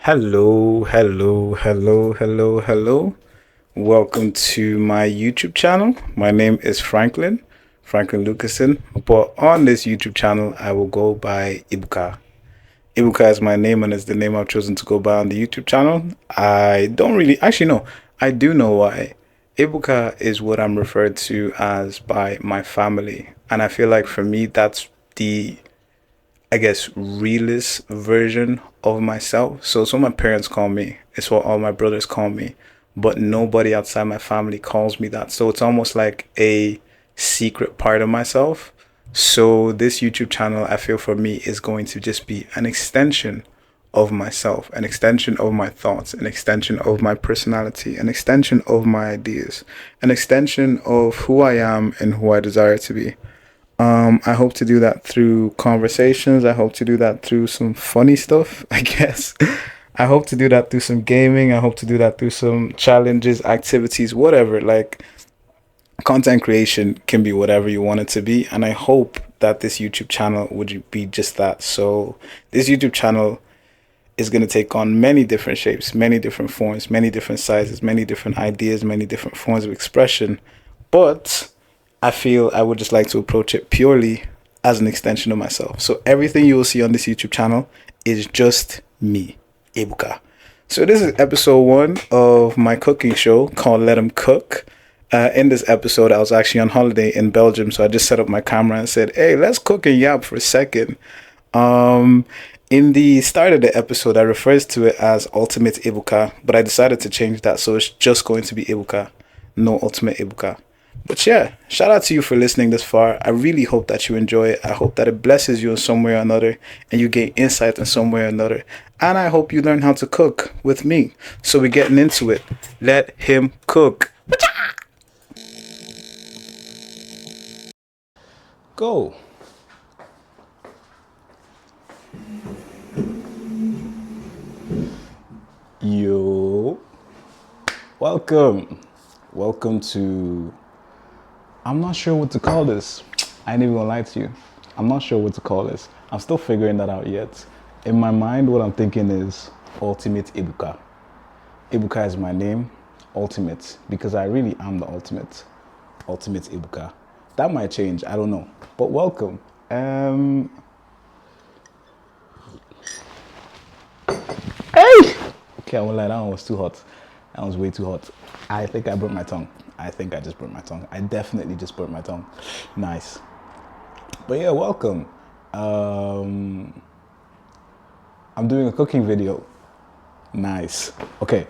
Hello, hello, hello, hello, hello. Welcome to my YouTube channel. My name is Franklin Lucasen. But on this YouTube channel, I will go by Ibuka. Ibuka is my name and it's the name I've chosen to go by on the YouTube channel. I don't really, actually, no, I do know why. Ibuka is what I'm referred to as by my family. And I feel like for me, that's the realist version of myself. So it's what my parents call me. It's what all my brothers call me. But nobody outside my family calls me that. So it's almost like a secret part of myself. So this YouTube channel, I feel for me, is going to just be an extension of myself, an extension of my thoughts, an extension of my personality, an extension of my ideas, an extension of who I am and who I desire to be. I hope to do that through conversations. I hope to do that through some funny stuff, I guess. I hope to do that through some gaming. I hope to do that through some challenges, activities, whatever. Like content creation can be whatever you want it to be. And I hope that this YouTube channel would be just that. So this YouTube channel is going to take on many different shapes, many different forms, many different sizes, many different ideas, many different forms of expression. But I feel I would just like to approach it purely as an extension of myself. So everything you will see on this YouTube channel is just me, Ibuka. So this is episode one of my cooking show called Let 'Em Cook. In this episode, I was actually on holiday in Belgium, so I just set up my camera and said, "Hey, let's cook and yap for a second." Um, in the start of the episode, I refers to it as Ultimate Ibuka, but I decided to change that, so it's just going to be Ibuka, no Ultimate Ibuka. But yeah, shout out to you for listening this far. I really hope that you enjoy it. I hope that it blesses you in some way or another and you gain insight in some way or another. And I hope you learn how to cook with me. So we're getting into it. Let him cook. Go. Yo. Welcome. Welcome to. I'm not sure what to call this. I ain't even gonna lie to you. I'm not sure what to call this. I'm still figuring that out yet. In my mind, what I'm thinking is Ultimate Ibuka. Ibuka is my name, Ultimate, because I really am the ultimate. Ultimate Ibuka. That might change, I don't know. But welcome. Hey! Okay, I won't lie, that one was too hot. That was way too hot. I think I burnt my tongue. I think I just burnt my tongue. I definitely just burnt my tongue. Nice. But yeah, welcome. I'm doing a cooking video. Nice. Okay,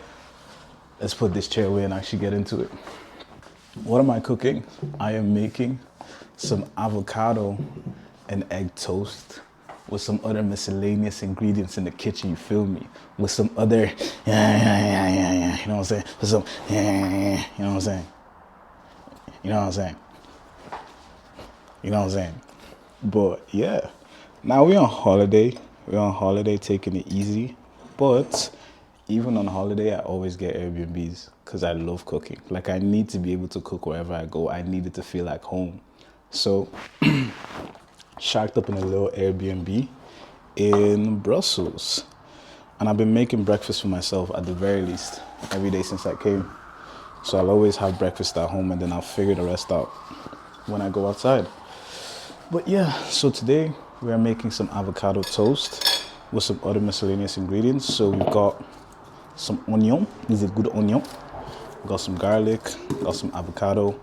let's put this chair away and actually get into it. What am I cooking? I am making some avocado and egg toast with some other miscellaneous ingredients in the kitchen, you feel me? With some other, you know what I'm saying? With some, you know what I'm saying? You know what I'm saying? You know what I'm saying? But yeah, now we're on holiday. We're on holiday taking it easy. But even on holiday, I always get Airbnbs because I love cooking. Like I need to be able to cook wherever I go. I need it to feel like home. So shacked up in a little Airbnb in Brussels. And I've been making breakfast for myself at the very least every day since I came. So I'll always have breakfast at home and then I'll figure the rest out when I go outside. But yeah, so today we are making some avocado toast with some other miscellaneous ingredients. So we've got some onion. This is a good onion. Got some garlic, got some avocado,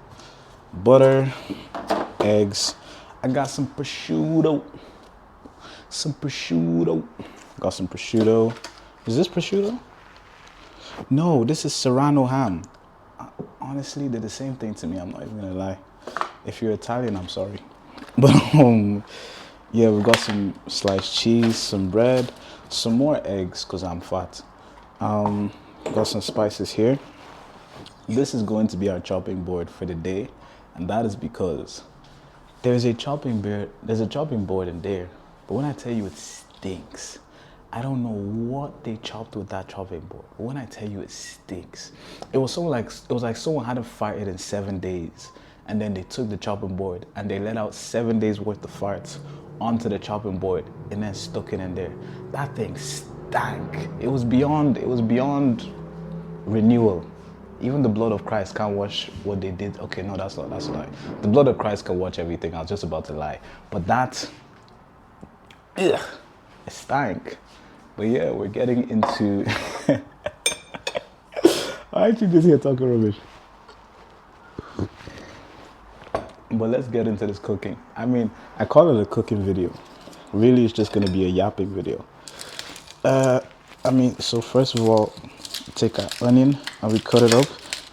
butter, eggs. I got some prosciutto. Some prosciutto. Got some prosciutto. Is this prosciutto? No, this is Serrano ham. Honestly, they're the same thing to me. I'm not even gonna lie. If you're Italian, I'm sorry. But yeah, we got some sliced cheese, some bread, some more eggs because I'm fat. Got some spices here. This is going to be our chopping board for the day, and that is because there's a chopping board in there. But when I tell you it stinks, I don't know what they chopped with that chopping board. But when I tell you it stinks, it was like someone hadn't farted in 7 days, and then they took the chopping board and they let out 7 days worth of farts onto the chopping board and then stuck it in there. That thing stank. It was beyond renewal. Even the blood of Christ can't wash what they did. Okay, no, that's not. That's a lie. The blood of Christ can wash everything. I was just about to lie, but that, ugh, it stank. But yeah, we're getting into. I actually just here talking rubbish. But let's get into this cooking. I mean, I call it a cooking video. Really, it's just gonna be a yapping video. So first of all, take an onion and we cut it up.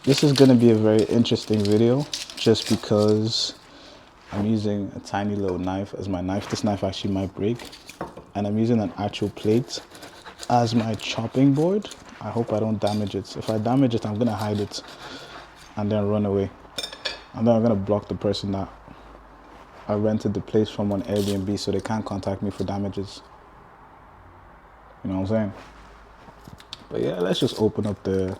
This is gonna be a very interesting video just because I'm using a tiny little knife as my knife. This knife actually might break. And I'm using an actual plate as my chopping board. I hope I don't damage it. If I damage it, I'm gonna hide it and then run away. And then I'm gonna block the person that I rented the place from on Airbnb so they can't contact me for damages. You know what I'm saying? But yeah, let's just open up the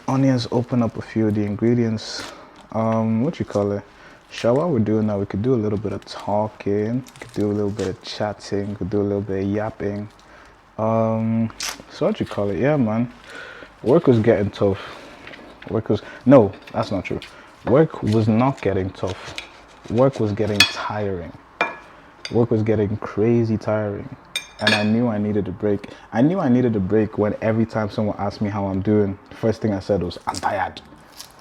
onions, open up a few of the ingredients. What you call it? So while we're doing that, we could do a little bit of talking, we could do a little bit of chatting, we could do a little bit of yapping. So what you call it? Yeah, man. Work was getting tough. No, that's not true. Work was not getting tough. Work was getting tiring. Work was getting crazy tiring. And I knew I needed a break. I knew I needed a break when every time someone asked me how I'm doing, the first thing I said was, I'm tired.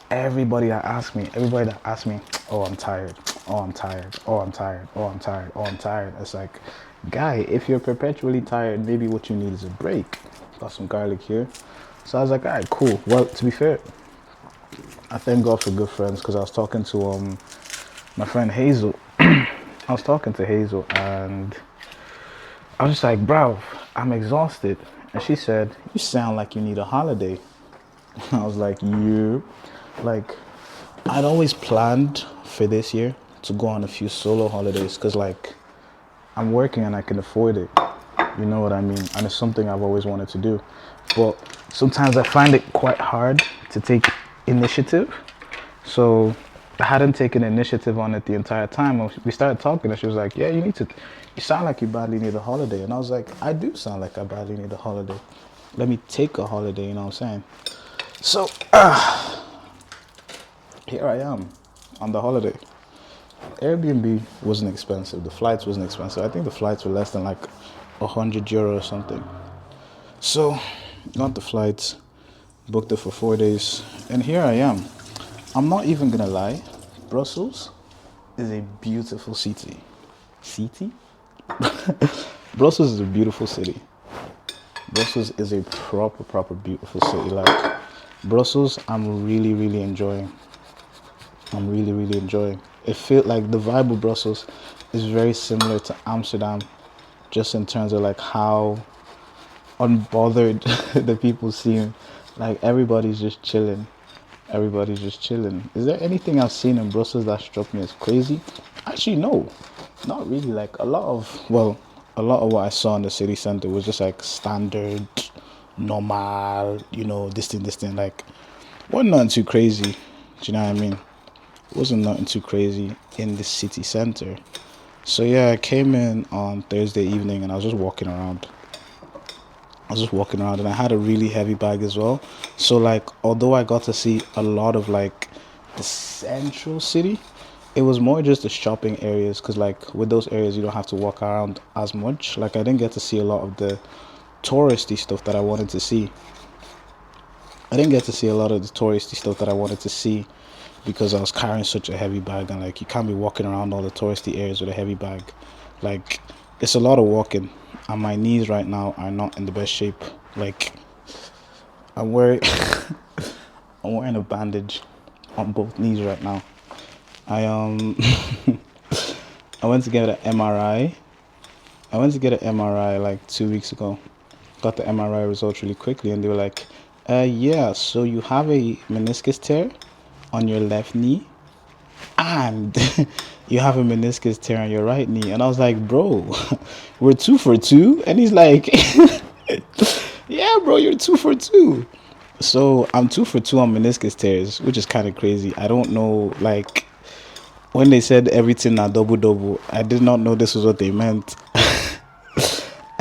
Everybody that asked me, oh, I'm tired. Oh, I'm tired. Oh, I'm tired. Oh, I'm tired. Oh, I'm tired. It's like, guy, if you're perpetually tired, maybe what you need is a break. Got some garlic here. So I was like, all right, cool. Well, to be fair, I thank God for good friends because I was talking to my friend Hazel. I was talking to Hazel and I was just like, bro, I'm exhausted. And she said, you sound like you need a holiday. I was like, you. Like, I'd always planned for this year to go on a few solo holidays because, like, I'm working and I can afford it. You know what I mean? And it's something I've always wanted to do. But sometimes I find it quite hard to take initiative. So I hadn't taken initiative on it the entire time. When we started talking and she was like, yeah, you sound like you badly need a holiday. And I was like, I do sound like I badly need a holiday. Let me take a holiday, you know what I'm saying? So here I am on the holiday. Airbnb wasn't expensive. The flights wasn't expensive. I think the flights were less than like €100 or something. So got the flights, booked it for 4 days, and here I am. I'm not even gonna lie, Brussels is a beautiful city. City? Brussels is a beautiful city. Brussels is a proper beautiful city. Like, Brussels, I'm really enjoying. It feels like the vibe of Brussels is very similar to Amsterdam, just in terms of like how unbothered the people seem. Like, everybody's just chilling. Is there anything I've seen in Brussels that struck me as crazy? Actually, no, not really. Like, a lot of what I saw in the city center was just like standard, normal, this thing. Like, wasn't nothing too crazy. Do you know what I mean? Wasn't nothing too crazy in the city center. So yeah, I came in on Thursday evening and I was just walking around. And I had a really heavy bag as well. So like, although I got to see a lot of like the central city, it was more just the shopping areas because like with those areas you don't have to walk around as much. Like, I didn't get to see a lot of the touristy stuff that I wanted to see. Because I was carrying such a heavy bag, and like, you can't be walking around all the touristy areas with a heavy bag. Like, it's a lot of walking, and my knees right now are not in the best shape. Like, I'm wearing a bandage on both knees right now. I I went to get an MRI. Like 2 weeks ago. Got the MRI results really quickly, and they were like, yeah, so you have a meniscus tear on your left knee and you have a meniscus tear on your right knee. And I was like, bro, we're 2 for 2. And he's like, yeah, bro, you're 2 for 2. So I'm 2 for 2 on meniscus tears, which is kind of crazy. I don't know, like, when they said everything are double, I did not know this was what they meant.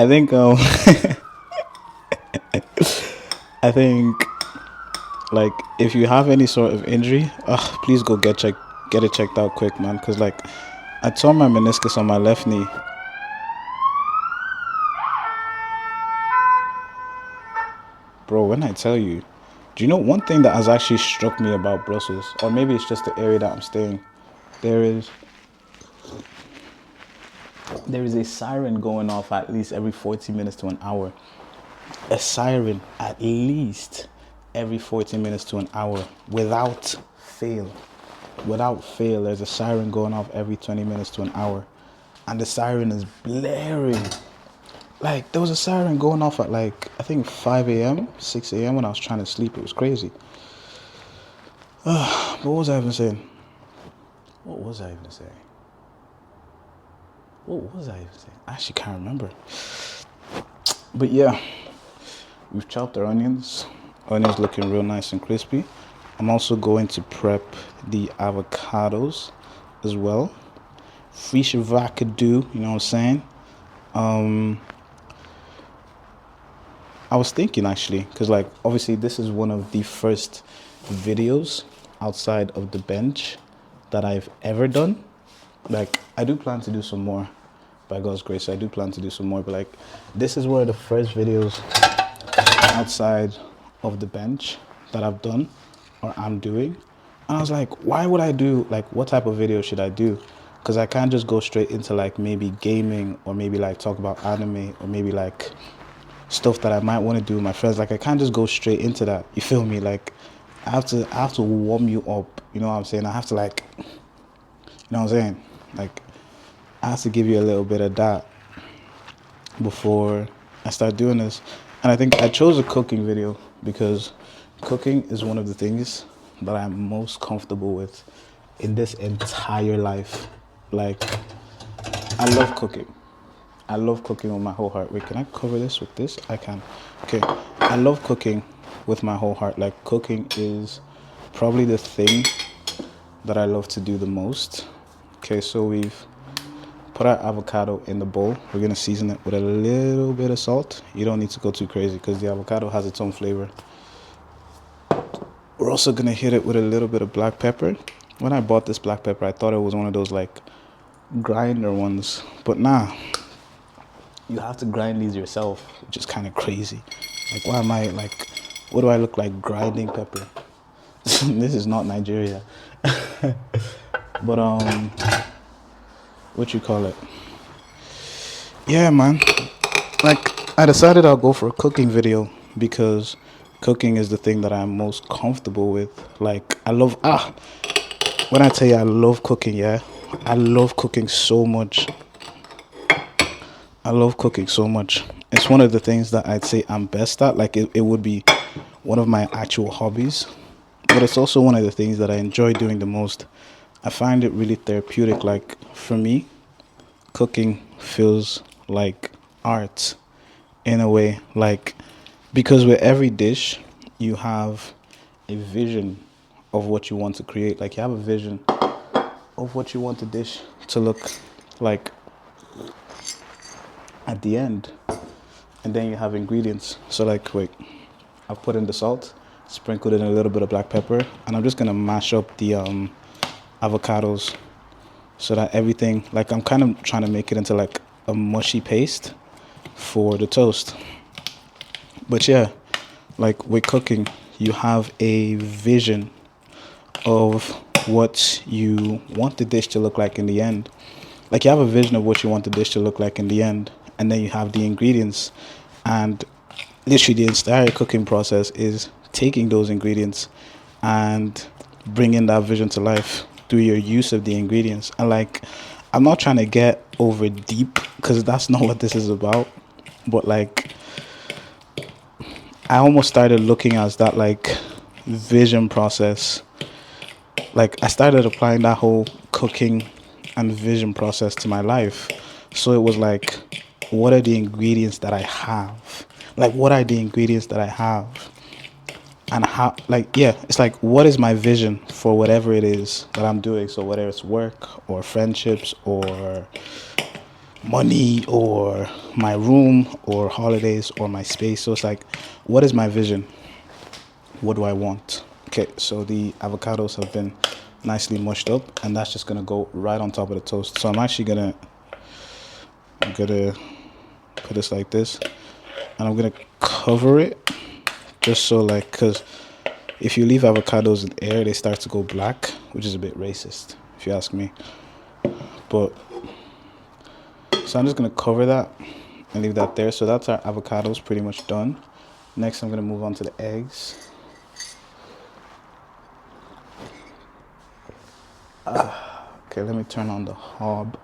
I think I think like if you have any sort of injury, please go get it checked out quick, man. Cause like I tore my meniscus on my left knee. Bro, when I tell you, do you know one thing that has actually struck me about Brussels, or maybe it's just the area that I'm staying? There is a siren going off at least every 40 minutes to an hour. A siren at least every 40 minutes to an hour without fail. Without fail, there's a siren going off every 20 minutes to an hour. And the siren is blaring. Like, there was a siren going off at like, I think 5 a.m., 6 a.m. when I was trying to sleep. It was crazy. But what was I even saying? I actually can't remember. But yeah, we've chopped our onions. Onions looking real nice and crispy. I'm also going to prep the avocados as well. Fresh avocado, you know what I'm saying? I was thinking actually, because like obviously this is one of the first videos outside of the bench that I've ever done. Like I do plan to do some more, by God's grace. I do plan to do some more, but like this is one of the first videos outside of the bench that I've done or I'm doing. And I was like, why would I do, like what type of video should I do? Because I can't just go straight into like maybe gaming or maybe like talk about anime or maybe like stuff that I might want to do with my friends. Like I can't just go straight into that. You feel me? Like I have to warm you up. You know what I'm saying? I have to like, you know what I'm saying? Like I have to give you a little bit of that before I start doing this. And I think I chose a cooking video because cooking is one of the things that I'm most comfortable with in this entire life. Like I love cooking. I love cooking with my whole heart. Wait, can I cover this with this? I can. Okay. I love cooking with my whole heart. Like cooking is probably the thing that I love to do the most. Okay, so we've put our avocado in the bowl. We're going to season it with a little bit of salt. You don't need to go too crazy because the avocado has its own flavor. We're also going to hit it with a little bit of black pepper. When I bought this black pepper, I thought it was one of those like grinder ones. But nah. You have to grind these yourself, which is kind of crazy. Like, why am I, like, what do I look like grinding pepper? This is not Nigeria. But, what you call it? Yeah, man. Like, I decided I'll go for a cooking video because cooking is the thing that I'm most comfortable with. Like, I love, when I tell you I love cooking, yeah, I love cooking so much. I love cooking so much. It's one of the things that I'd say I'm best at. Like it would be one of my actual hobbies. But it's also one of the things that I enjoy doing the most. I find it really therapeutic. Like for me, cooking feels like art in a way. Like because with every dish, you have a vision of what you want to create. Like you have a vision of what you want the dish to look like at the end, and then you have ingredients. So like wait, I've put in the salt, sprinkled in a little bit of black pepper, and I'm just gonna mash up the avocados so that everything, like I'm kind of trying to make it into like a mushy paste for the toast. But yeah, like with cooking, you have a vision of what you want the dish to look like in the end. Like you have a vision of what you want the dish to look like in the end, and then you have the ingredients, and literally the entire cooking process is taking those ingredients and bringing that vision to life through your use of the ingredients. And like I'm not trying to get over deep because that's not what this is about, but like I almost started looking at that like vision process. Like I started applying that whole cooking and vision process to my life. So it was like, what are the ingredients that I have? Like, what are the ingredients that I have? And how, like, yeah, it's like, what is my vision for whatever it is that I'm doing? So whether it's work or friendships or money or my room or holidays or my space. So it's like, what is my vision? What do I want? Okay, so the avocados have been nicely mushed up, and that's just gonna go right on top of the toast. So I'm actually gonna put this like this, and I'm gonna cover it just so, like, because if you leave avocados in air, they start to go black, which is a bit racist, if you ask me. But so I'm just gonna cover that and leave that there. So that's our avocados pretty much done. Next, I'm gonna move on to the eggs. Okay, let me turn on the hob.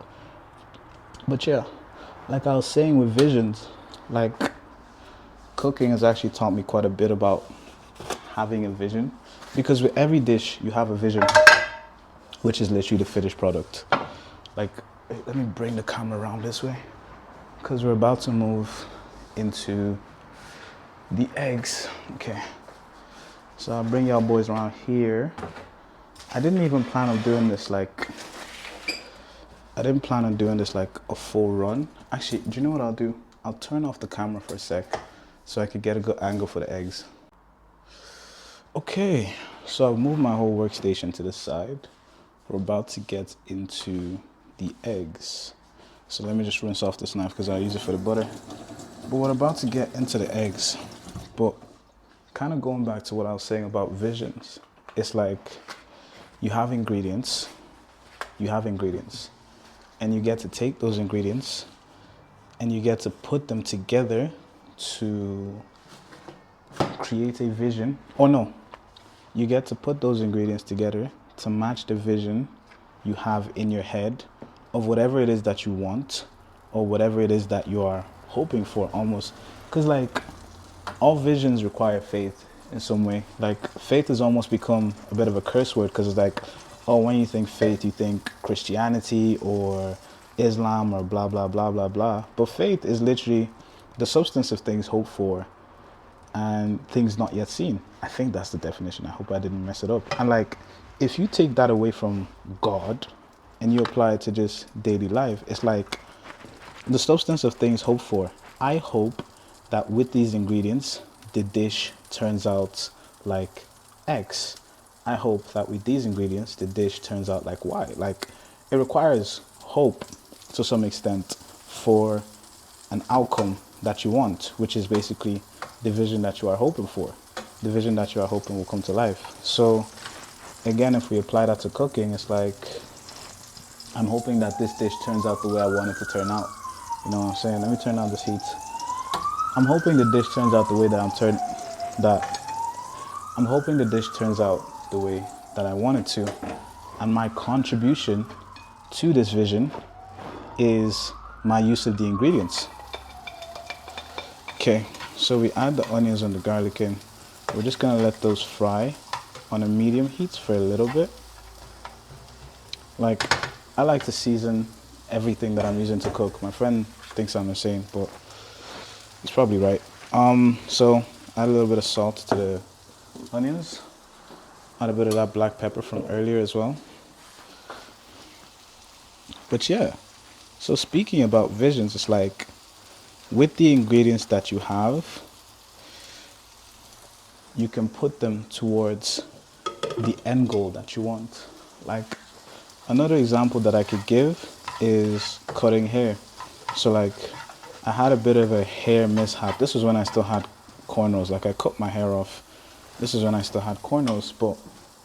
But yeah, like I was saying with visions, like cooking has actually taught me quite a bit about having a vision, because with every dish you have a vision, which is literally the finished product. Like, let me bring the camera around this way, because we're about to move into the eggs. Okay, so I'll bring y'all boys around here. I didn't even plan on doing this like a full run. Actually, do you know what I'll do? I'll turn off the camera for a sec so I could get a good angle for the eggs. Okay, so I've moved my whole workstation to the side. We're about to get into the eggs. So let me just rinse off this knife because I use it for the butter. But we're about to get into the eggs. But kind of going back to what I was saying about visions, it's like you have ingredients, and you get to take those ingredients and you get to put them together to create a vision. Or no, you get to put those ingredients together to match the vision you have in your head of whatever it is that you want or whatever it is that you are hoping for, almost. Because like all visions require faith in some way. Like faith has almost become a bit of a curse word, because it's like, oh, when you think faith, you think Christianity or Islam or blah, blah, blah, blah, blah. But faith is literally the substance of things hoped for and things not yet seen. I think that's the definition. I hope I didn't mess it up. And like, if you take that away from God and you apply it to just daily life, it's like the substance of things hoped for. I hope that with these ingredients, the dish turns out like X. I hope that with these ingredients, the dish turns out like Y. Like, it requires hope to some extent for an outcome that you want, which is basically the vision that you are hoping for. The vision that you are hoping will come to life. So again, if we apply that to cooking, it's like, I'm hoping that this dish turns out the way I want it to turn out. You know what I'm saying? Let me turn down this heat. I'm hoping the dish turns out the way that I'm hoping the dish turns out the way that I want it to. And my contribution to this vision is my use of the ingredients. Okay, so we add the onions and the garlic in. We're just gonna let those fry on a medium heat for a little bit. Like, I like to season everything that I'm using to cook. My friend thinks I'm insane, but he's probably right. So add a little bit of salt to the onions. Add a bit of that black pepper from earlier as well. But yeah, so speaking about visions, it's like, with the ingredients that you have, you can put them towards the end goal that you want. Like, another example that I could give is cutting hair. So like, I had a bit of a hair mishap. This was when I still had cornrows. Like, I cut my hair off. This is when I still had cornrows, but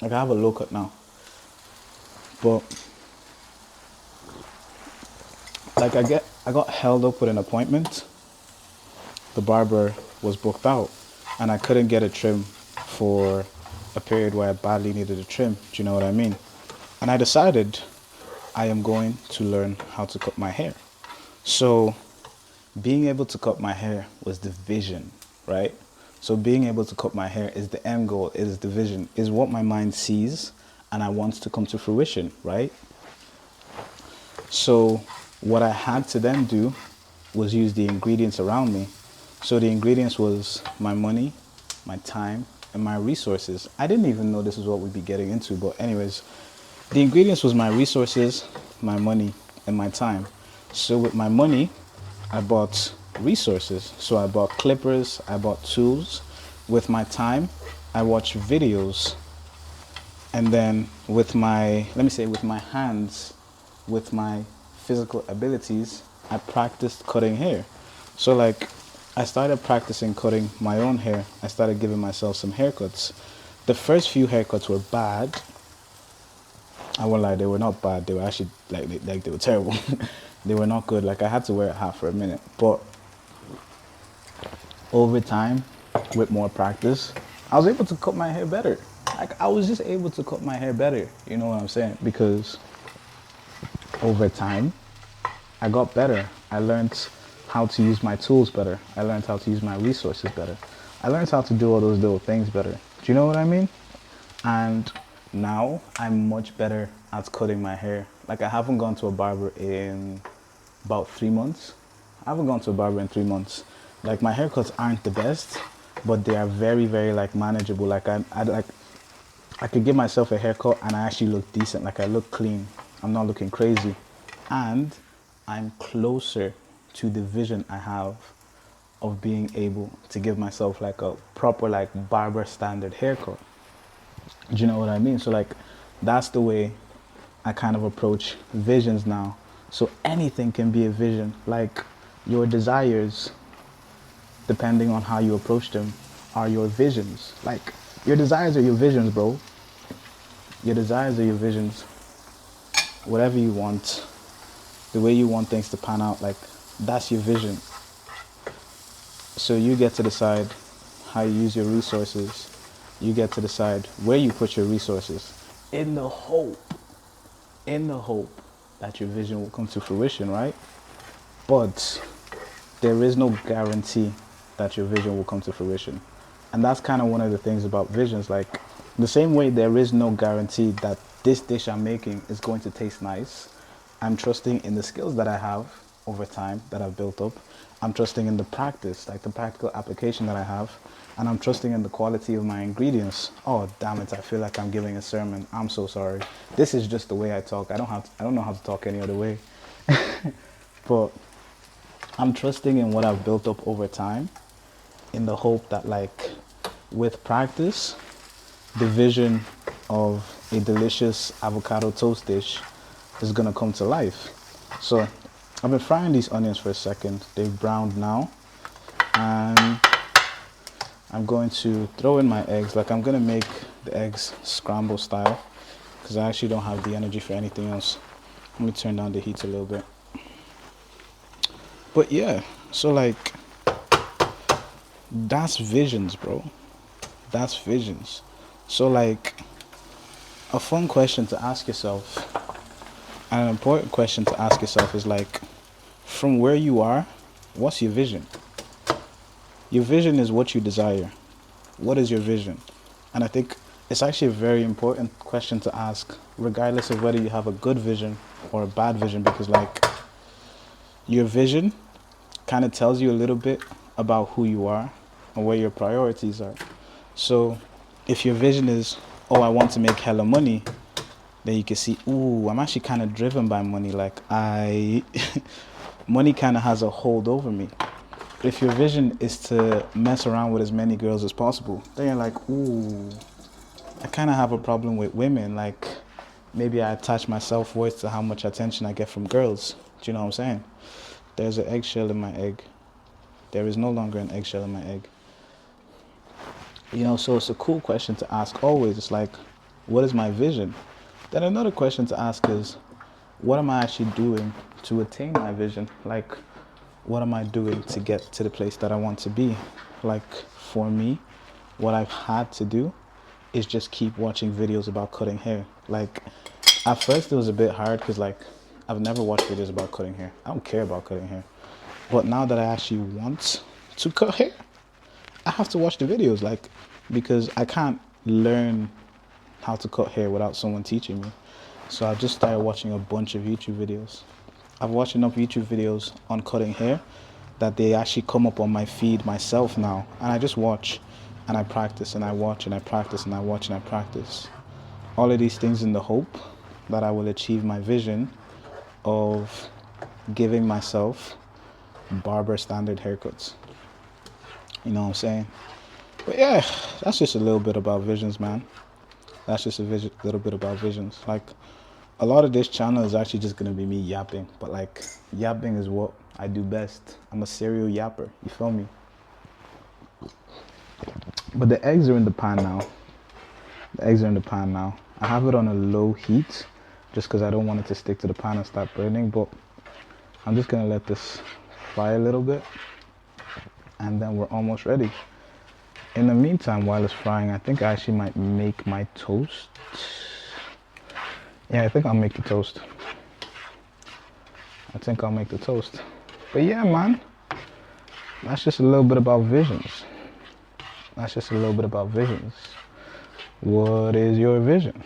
like, I have a low cut now. But like, I got held up with an appointment. The barber was booked out and I couldn't get a trim for a period where I badly needed a trim. Do you know what I mean? And I decided I am going to learn how to cut my hair. So being able to cut my hair was the vision, right? So being able to cut my hair is the end goal, is the vision, is what my mind sees and I want to come to fruition, right? So what I had to then do was use the ingredients around me. So the ingredients was my money, my time, and my resources. I didn't even know this is what we'd be getting into, but anyways, the ingredients was my resources, my money, and my time. So with my money, I bought resources. So I bought clippers, I bought tools. With my time, I watched videos. And then with my, let me say, with my hands, with my physical abilities, I practiced cutting hair. So like, I started practicing cutting my own hair. I started giving myself some haircuts. The first few haircuts were bad. I won't lie, they were not bad. They were actually like they were terrible. They were not good. Like I had to wear a hat for a minute. But over time, with more practice, I was able to cut my hair better. Like I was just able to cut my hair better. You know what I'm saying? Because over time, I got better. I learned how to use my tools better. I learned how to use my resources better. I learned how to do all those little things better. Do you know what I mean? And now I'm much better at cutting my hair. Like I haven't gone to a barber in about 3 months. I haven't gone to a barber in 3 months. Like my haircuts aren't the best, but they are very, very like manageable. Like I could give myself a haircut and I actually look decent. Like I look clean. I'm not looking crazy. And I'm closer to the vision I have of being able to give myself like a proper like barber standard haircut. Do you know what I mean? So like that's the way I kind of approach visions now. So anything can be a vision. Like your desires, depending on how you approach them, are your visions. Like your desires are your visions, bro. Your desires are your visions. Whatever you want, the way you want things to pan out, like that's your vision. So you get to decide how you use your resources. You get to decide where you put your resources in the hope that your vision will come to fruition, right? But there is no guarantee that your vision will come to fruition. And that's kind of one of the things about visions. Like the same way there is no guarantee that this dish I'm making is going to taste nice, I'm trusting in the skills that I have over time that I've built up. I'm trusting in the practice, like the practical application that I have. And I'm trusting in the quality of my ingredients. Oh, damn it, I feel like I'm giving a sermon. I'm so sorry. This is just the way I talk. I don't know how to talk any other way. But I'm trusting in what I've built up over time in the hope that like with practice, the vision of a delicious avocado toast dish is gonna come to life. So I've been frying these onions for a second. They've browned now. And I'm going to throw in my eggs. Like I'm gonna make the eggs scramble style because I actually don't have the energy for anything else. Let me turn down the heat a little bit. But yeah, so like that's visions, bro. That's visions. So like a fun question to ask yourself and an important question to ask yourself is like, from where you are, what's your vision? Your vision is what you desire. What is your vision? And I think it's actually a very important question to ask, regardless of whether you have a good vision or a bad vision, because like your vision kind of tells you a little bit about who you are and where your priorities are. So if your vision is, oh, I want to make hella money, then you can see, ooh, I'm actually kind of driven by money. Like money kind of has a hold over me. If your vision is to mess around with as many girls as possible, then you're like, ooh, I kind of have a problem with women. Like, maybe I attach my self-worth to how much attention I get from girls. Do you know what I'm saying? There's an eggshell in my egg. There is no longer an eggshell in my egg. You know, so it's a cool question to ask always. It's like, what is my vision? Then another question to ask is, what am I actually doing to attain my vision? Like, what am I doing to get to the place that I want to be? Like for me, what I've had to do is just keep watching videos about cutting hair. Like at first it was a bit hard because like I've never watched videos about cutting hair. I don't care about cutting hair. But now that I actually want to cut hair, I have to watch the videos, like because I can't learn how to cut hair without someone teaching me. So I just started watching a bunch of YouTube videos. I've watched enough YouTube videos on cutting hair that they actually come up on my feed myself now. And I just watch and I practice and I watch and I practice and I watch and I practice. All of these things in the hope that I will achieve my vision of giving myself barber standard haircuts. You know what I'm saying? But yeah, that's just a little bit about visions, man. That's just a little bit about visions. Like, a lot of this channel is actually just gonna be me yapping, but like, yapping is what I do best. I'm a serial yapper, you feel me? But the eggs are in the pan now. The eggs are in the pan now. I have it on a low heat just because I don't want it to stick to the pan and start burning, but I'm just gonna let this fry a little bit and then we're almost ready. In the meantime, while it's frying, I think I actually might make my toast. Yeah, I think I'll make the toast. But yeah, man, that's just a little bit about visions. What is your vision?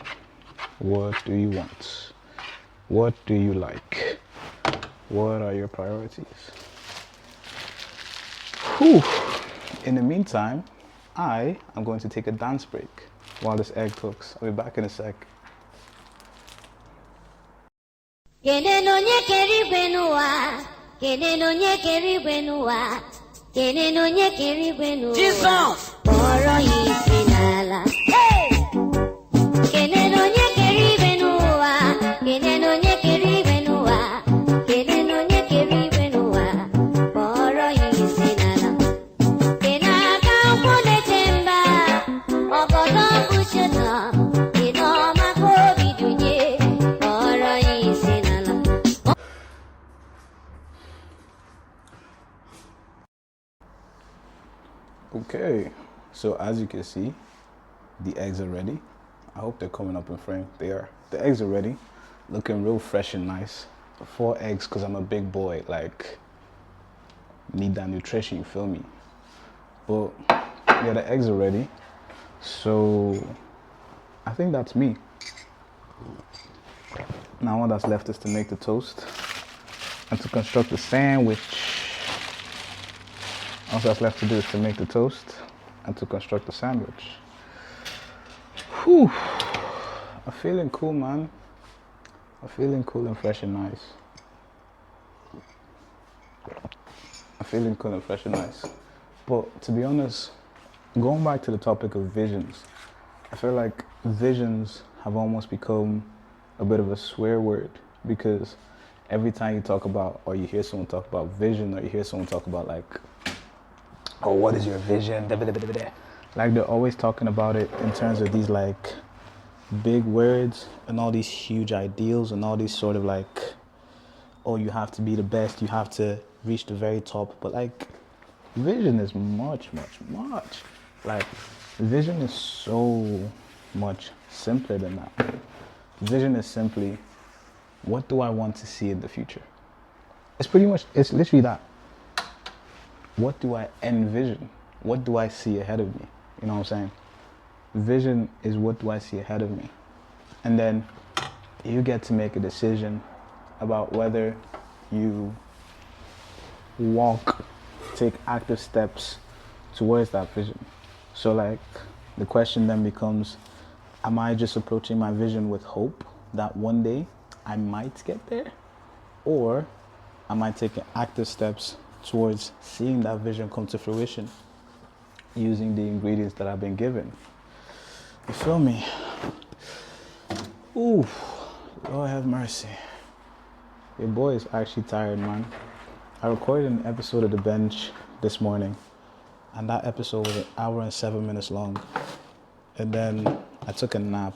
What do you want? What do you like? What are your priorities? Whew. In the meantime, I am going to take a dance break while this egg cooks. I'll be back in a sec. Jesus! Okay, so as you can see, the eggs are ready. I hope they're coming up in frame. They are. The eggs are ready, looking real fresh and nice. 4 eggs because I'm a big boy, like, need that nutrition, you feel me? But yeah, the eggs are ready. So I think that's me. Now all that's left is to make the toast and to construct the sandwich. All that's left to do is to make the toast and to construct the sandwich. Whew. I'm feeling cool, man. I'm feeling cool and fresh and nice. But to be honest, going back to the topic of visions, I feel like visions have almost become a bit of a swear word, because every time you talk about, or you hear someone talk about vision, or you hear someone talk about like, oh, what is your vision? Like, they're always talking about it in terms of these like big words and all these huge ideals and all these sort of like, oh, you have to be the best, you have to reach the very top. But like, vision is much. Like, vision is so much simpler than that. Vision is simply, what do I want to see in the future? It's literally that. What do I envision? What do I see ahead of me? You know what I'm saying? Vision is, what do I see ahead of me? And then you get to make a decision about whether you take active steps towards that vision. So like, the question then becomes, am I just approaching my vision with hope that one day I might get there? Or am I taking active steps towards seeing that vision come to fruition using the ingredients that I've been given? You feel me? Ooh, Lord have mercy. Your boy is actually tired, man. I recorded an episode of The Bench this morning, and that episode was 1 hour and 7 minutes long. And then I took a nap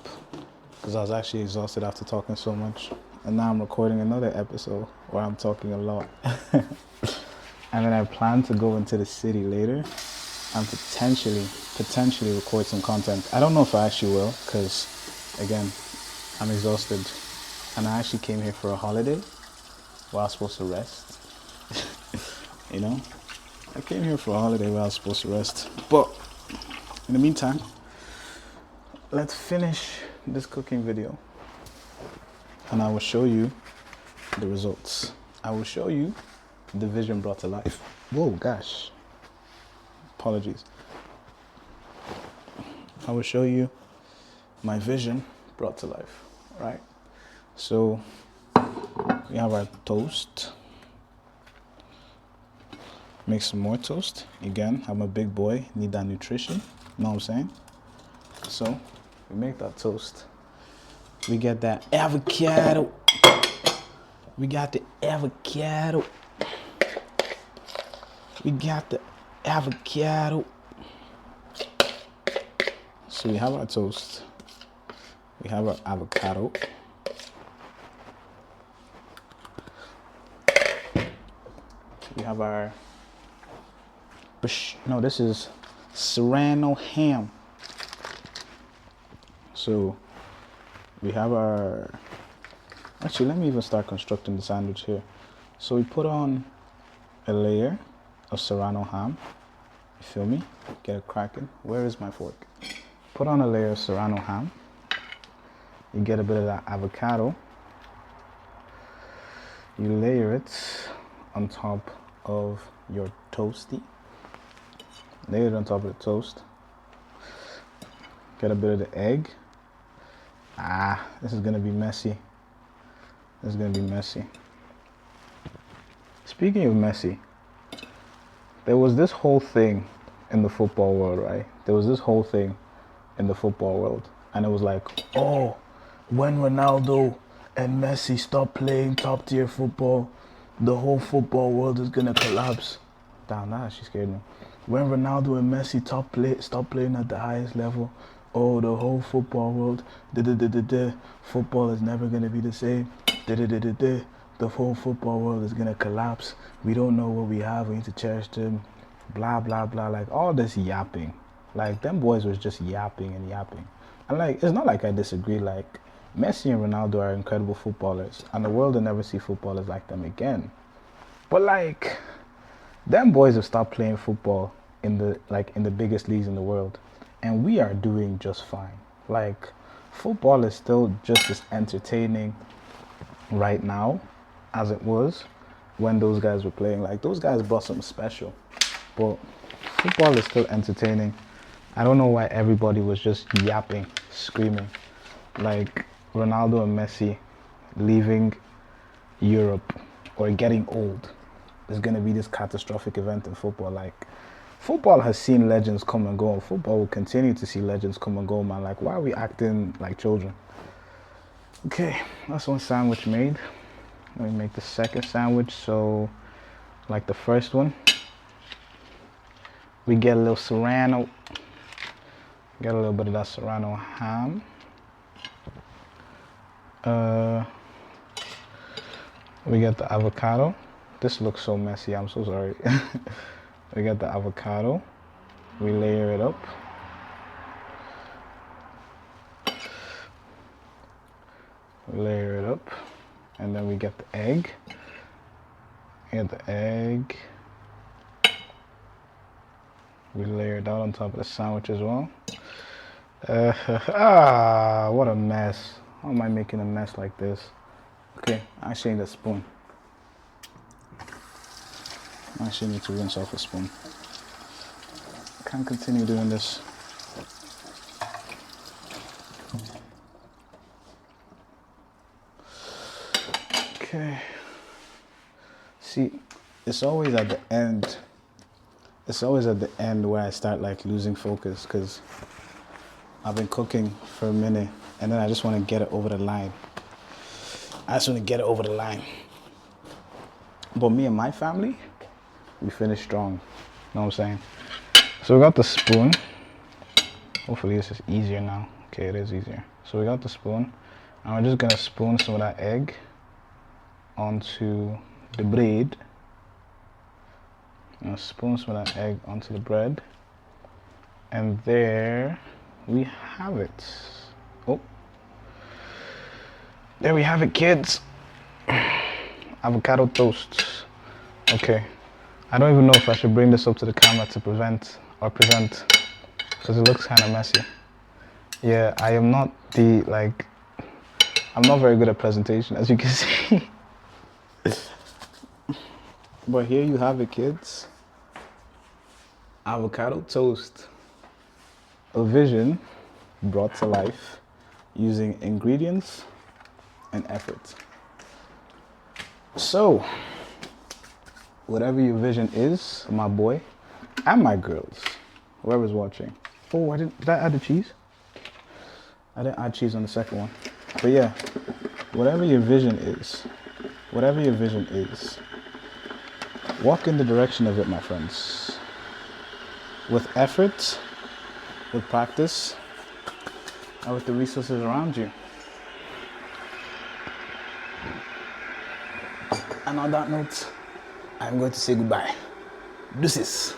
because I was actually exhausted after talking so much. And now I'm recording another episode where I'm talking a lot. And then I plan to go into the city later and potentially record some content. I don't know if I actually will, because again, I'm exhausted. And I actually came here for a holiday where I was supposed to rest. You know? I came here for a holiday where I was supposed to rest. But in the meantime, let's finish this cooking video. And I will show you the results. I will show you the vision brought to life. Whoa, gosh. Apologies. I will show you my vision brought to life, right? So we have our toast. make some more toast. Again, I'm a big boy, need that nutrition. Know what I'm saying? So we make that toast. We get that avocado. We got the avocado. We got the avocado. So we have our toast. We have our avocado. We have our, no, this is Serrano ham. So we have our, actually let me even start constructing the sandwich here. So we put on a layer of Serrano ham. You feel me? Get it cracking. Where is my fork? Put on a layer of Serrano ham. You get a bit of that avocado. You layer it on top of your toasty. Lay it on top of the toast. Get a bit of the egg. This is gonna be messy. This is gonna be messy. Speaking of messy, there was this whole thing in the football world, right? There was this whole thing in the football world. And it was like, oh, when Ronaldo and Messi stop playing top tier football, the whole football world is gonna collapse. Damn, that she scared me. When Ronaldo and Messi stop playing at the highest level, oh, the whole football world, football is never gonna be the same. The whole football world is gonna collapse. We don't know what we have. We need to cherish them. Blah blah blah. Like all this yapping. Like them boys was just yapping and yapping. And like it's not like I disagree. Like Messi and Ronaldo are incredible footballers, and the world will never see footballers like them again. But like, them boys have stopped playing football in the biggest leagues in the world, and we are doing just fine. Like, football is still just as entertaining right now as it was when those guys were playing. Like, those guys brought something special, but football is still entertaining. I don't know why everybody was just yapping, screaming. Like, Ronaldo and Messi leaving Europe or getting old is going to be this catastrophic event in football. Like, football has seen legends come and go, and football will continue to see legends come and go, man. Like, why are we acting like children? Okay, that's one sandwich made. Let me make the second sandwich. So, like the first one, we get a little Serrano. Get a little bit of that Serrano ham. We get the avocado. This looks so messy, I'm so sorry. We get the avocado. We layer it up. We layer it up. And then we get the egg. Get the egg. We layer it out on top of the sandwich as well. What a mess. How am I making a mess like this? Okay, I actually need a spoon. I actually need to rinse off a spoon. I can't continue doing this. Okay. See, it's always at the end. It's always at the end where I start like losing focus, because I've been cooking for a minute and then I just want to get it over the line. But me and my family, we finished strong. Know what I'm saying? So we got the spoon. Hopefully this is easier now. Okay, it is easier. So we got the spoon, and we're just gonna spoon some of that egg onto the bread. And spoon some of that egg onto the bread. And there we have it. Oh. There we have it, kids. Avocado toast. Okay. I don't even know if I should bring this up to the camera to present, because it looks kind of messy. Yeah, I am not I'm not very good at presentation, as you can see. But here you have it, kids. Avocado toast. A vision brought to life using ingredients and effort. So, whatever your vision is, my boy, and my girls, whoever's watching. Oh, did I add the cheese? I didn't add cheese on the second one. But yeah, whatever your vision is, walk in the direction of it, my friends. With effort, with practice, and with the resources around you. And on that note, I'm going to say goodbye. Deuces.